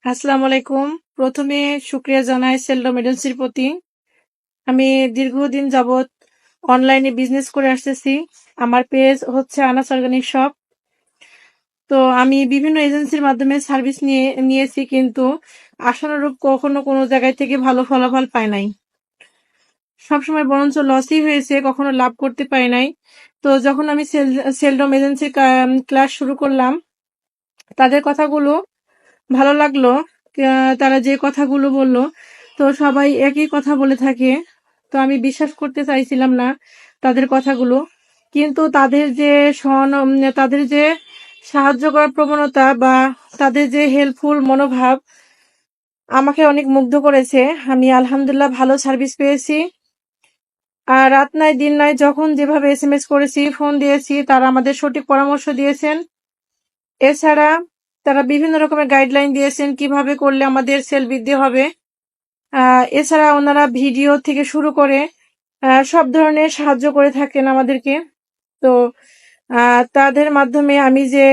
আসসালামু আলাইকুম। প্রথমে শুকরিয়া জানাই সেলডম এজেন্সির প্রতি। আমি দীর্ঘদিন যাবৎ অনলাইনে বিজনেস করে আসতেছি। আমার পেজ হচ্ছে আনাস অর্গানিক শপ। তো আমি বিভিন্ন এজেন্সির মাধ্যমে সার্ভিস নিয়েছি, কিন্তু আশানুরূপ কখনো কোনো জায়গায় থেকে ভালো ফলাফল পাই নাই। সবসময় বরঞ্চ লসই হয়েছে, কখনো লাভ করতে পারি নাই। তো যখন আমি সেলডম এজেন্সির ক্লাস শুরু করলাম, তাদের কথাগুলো ভালো লাগলো। তারা যে কথাগুলো বলল, তো সবাই একই কথা বলে থাকে। তো আমি বিশ্বাস করতে চাইছিলাম না তাদের কথাগুলো। কিন্তু তাদের যে সাহায্য করার প্রবণতা বা তাদের যে হেল্পফুল মনোভাব আমাকে অনেক মুগ্ধ করেছে। আমি আলহামদুলিল্লাহ ভালো সার্ভিস পেয়েছি। আর রাত নাই দিন নাই যখন যেভাবে এসএমএস করেছি, ফোন দিয়েছি, তারা আমাদের সঠিক পরামর্শ দিয়েছেন। এছাড়া তারা বিভিন্ন রকমের গাইডলাইন দিয়েছেন কিভাবে করলে আমাদের সেল বৃদ্ধি হবে। এছাড়া ওনারা ভিডিও থেকে শুরু করে সব ধরনের সাহায্য করে থাকেন আমাদেরকে। তো তাদের মাধ্যমে আমি যে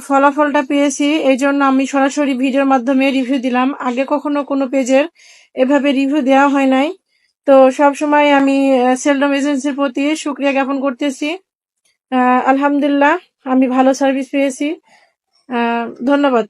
ফলাফলটা পেয়েছি, এই জন্য আমি সরাসরি ভিডিওর মাধ্যমে রিভিউ দিলাম। আগে কখনো কোনো পেজের এভাবে রিভিউ দেওয়া হয় নাই। তো সবসময় আমি সেলডম এজেন্সির প্রতি শুকরিয়া জ্ঞাপন করতেছি। আলহামদুলিল্লাহ আমি ভালো সার্ভিস পেয়েছি। ধন্যবাদ।